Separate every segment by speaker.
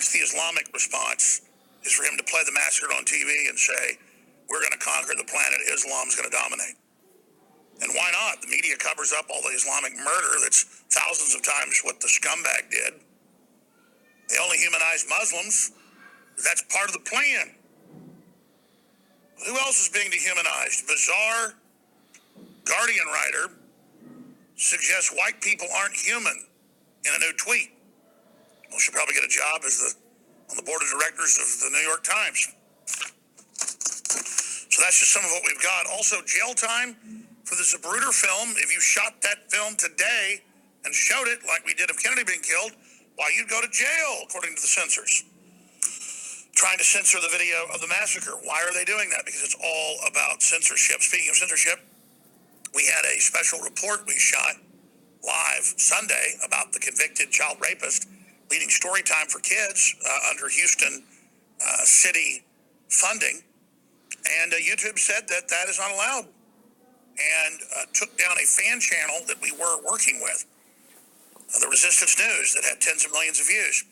Speaker 1: that's the Islamic response, is for him to play the massacre on TV and say, we're going to conquer the planet, Islam's going to dominate. And why not? The media covers up all the Islamic murder that's thousands of times what the scumbag did. They only humanize Muslims. That's part of the plan. Who else is being dehumanized? Bizarre Guardian writer suggests white people aren't human in a new tweet. Well, she'll probably get a job as on the board of directors of the New York Times. So that's just some of what we've got. Also, jail time for the Zapruder film. If you shot that film today and showed it like we did of Kennedy being killed, why, you'd go to jail, according to the censors. Trying to censor the video of the massacre. Why are they doing that? Because it's all about censorship. Speaking of censorship, we had a special report we shot live Sunday about the convicted child rapist leading story time for kids under Houston city funding. And YouTube said that that is not allowed and took down a fan channel that we were working with, the Resistance News, that had tens of millions of views.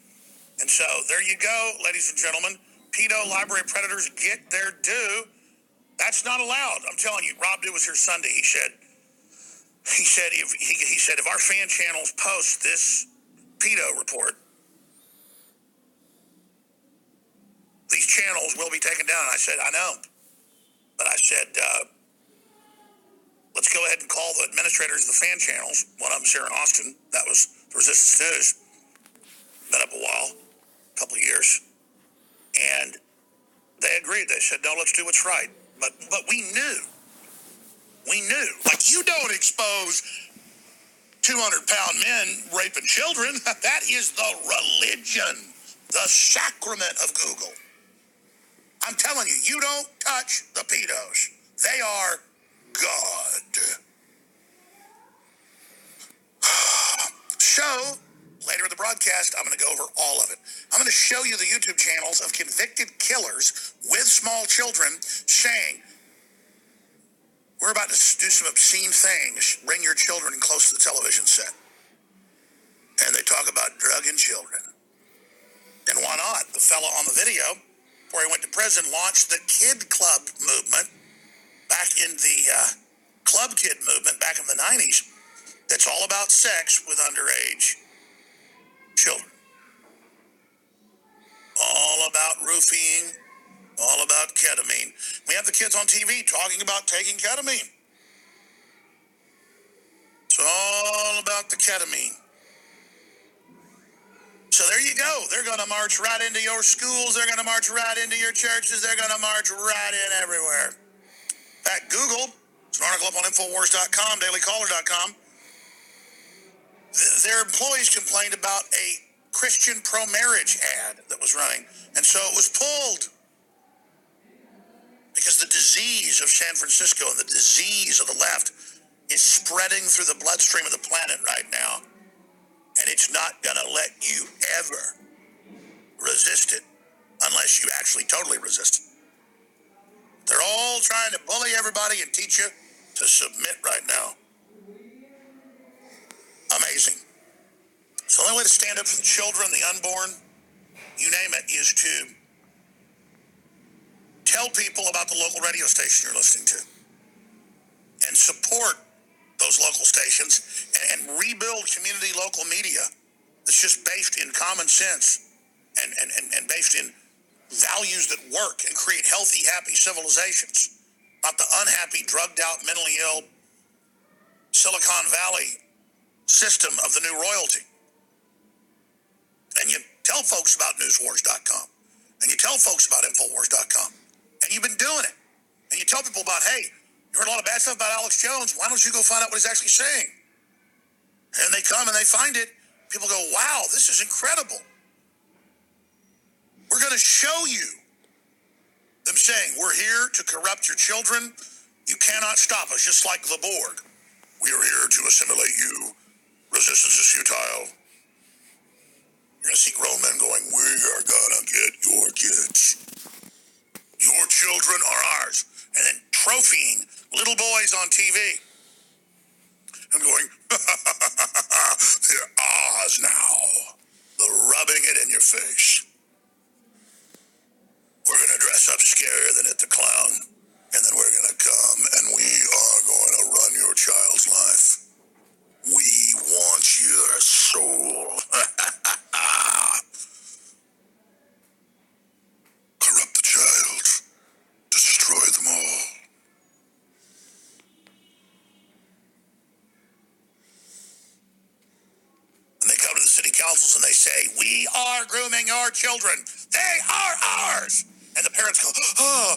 Speaker 1: And so there you go, ladies and gentlemen. Pedo library predators get their due. That's not allowed. I'm telling you, Rob Dew was here Sunday. He said if our fan channels post this pedo report, these channels will be taken down. And I said, I know. But I said, let's go ahead and call the administrators of the fan channels. One of them's here in Austin. That was the Resistance News. Been up a while, a couple of years. And they agreed. They said, no, let's do what's right. But we knew. Like, you don't expose 200-pound men raping children. That is the religion, the sacrament of Google. I'm telling you, you don't touch the pedos. They are God. So, later in the broadcast, I'm going to go over all of it. I'm going to show you the YouTube channels of convicted killers with small children saying, we're about to do some obscene things. Bring your children close to the television set. And they talk about drugging children. And why not? The fella on the video, before he went to prison, launched the Kid Club movement back in the Club Kid movement back in the 90s. That's all about sex with underage children. All about roofing, all about ketamine. We have the kids on TV talking about taking ketamine. It's all about the ketamine. So there you go. They're going to march right into your schools. They're going to march right into your churches. They're going to march right in everywhere. In fact, Google, it's an article up on Infowars.com, dailycaller.com. Their employees complained about a Christian pro-marriage ad that was running, and so it was pulled. Because the disease of San Francisco and the disease of the left is spreading through the bloodstream of the planet right now. And it's not going to let you ever resist it unless you actually totally resist it. They're all trying to bully everybody and teach you to submit right now. Amazing. So the only way to stand up for the children, the unborn, you name it, is to tell people about the local radio station you're listening to and support those local stations and rebuild community local media that's just based in common sense and based in values that work and create healthy, happy civilizations, not the unhappy, drugged out, mentally ill Silicon Valley system of the new royalty. And you tell folks about newswars.com and you tell folks about Infowars.com. And you've been doing it. And you tell people about, hey, you heard a lot of bad stuff about Alex Jones. Why don't you go find out what he's actually saying? And they come and they find it. People go, wow, this is incredible. We're going to show you them saying, we're here to corrupt your children. You cannot stop us, just like the Borg. We are here to assimilate you. Resistance is futile. You're going to see grown men going, we are going to get your kids. Your children are ours. And then trophying little boys on TV. And going, they're ours now. They're rubbing it in your face. councils and they say, we are grooming your children. They are ours. And the parents go, oh,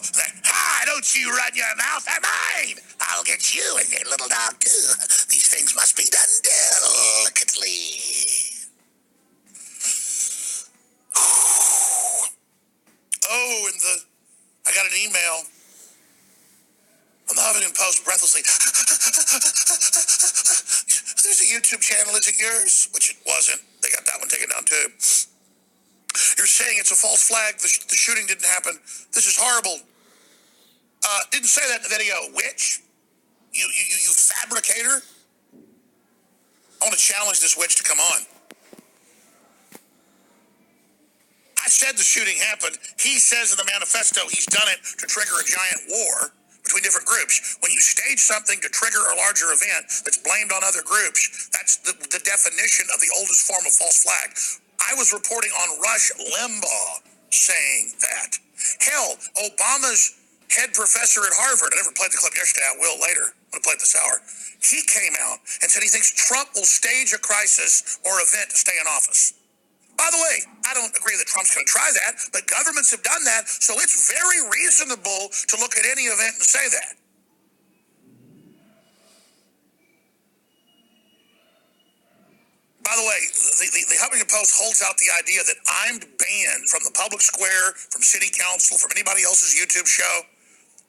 Speaker 1: don't you run your mouth. They're mine. I'll get you and your little dog too. These things must be done delicately. Oh, and I got an email from the Huffington Post breathlessly. There's a YouTube channel, is it yours? Which it wasn't. They got that one taken down too. You're saying it's a false flag. The shooting didn't happen. This is horrible. Didn't say that in the video. Witch? You fabricator? I want to challenge this witch to come on. I said the shooting happened. He says in the manifesto he's done it to trigger a giant war between different groups. When you stage something to trigger a larger event that's blamed on other groups, that's the definition of the oldest form of false flag. I was reporting on Rush Limbaugh saying that. Hell, Obama's head professor at Harvard, I never played the clip yesterday, I will later, I'm going to play it this hour, he came out and said he thinks Trump will stage a crisis or event to stay in office. By the way, I don't agree that Trump's going to try that, but governments have done that, so it's very reasonable to look at any event and say that. By the way, the Huffington Post holds out the idea that I'm banned from the public square, from city council, from anybody else's YouTube show,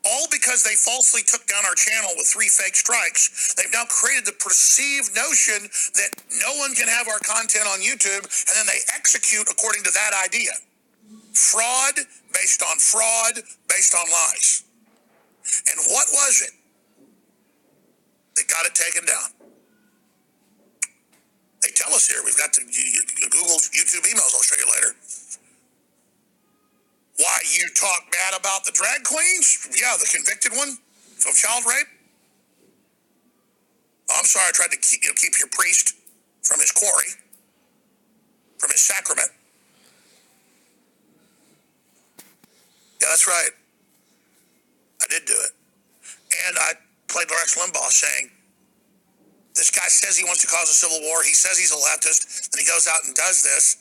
Speaker 1: all because they falsely took down our channel with 3 fake strikes. They've now created the perceived notion that no one can have our content on YouTube, and then they execute according to that idea. Fraud based on lies. And what was it? They got it taken down. They tell us here, we've got the Google YouTube emails, I'll show you later. Why, you talk bad about the drag queens? Yeah, the convicted one of child rape? Oh, I'm sorry, I tried to keep your priest from his quarry, from his sacrament. Yeah, that's right. I did do it. And I played Rush Limbaugh saying, this guy says he wants to cause a civil war. He says he's a leftist. Then he goes out and does this.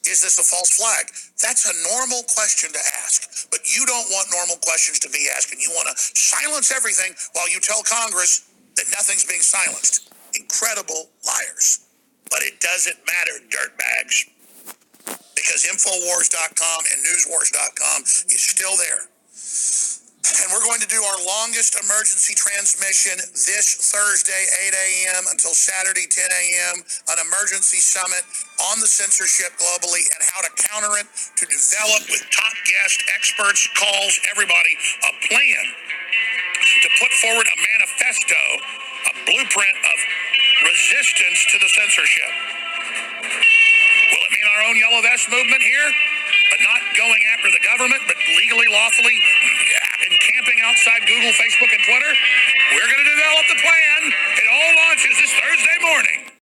Speaker 1: Is this a false flag? That's a normal question to ask. But you don't want normal questions to be asked. And you want to silence everything while you tell Congress that nothing's being silenced. Incredible liars. But it doesn't matter, dirtbags. Because Infowars.com and Newswars.com is still there. And we're going to do our longest emergency transmission this Thursday, 8 a.m. until Saturday, 10 a.m., an emergency summit on the censorship globally and how to counter it, to develop with top guest experts, calls, everybody, a plan to put forward a manifesto, a blueprint of resistance to the censorship. Will it mean our own Yellow Vest movement here? But not going after the government, but legally, lawfully, and camping outside Google, Facebook, and Twitter? We're going to develop the plan. It all launches this Thursday morning.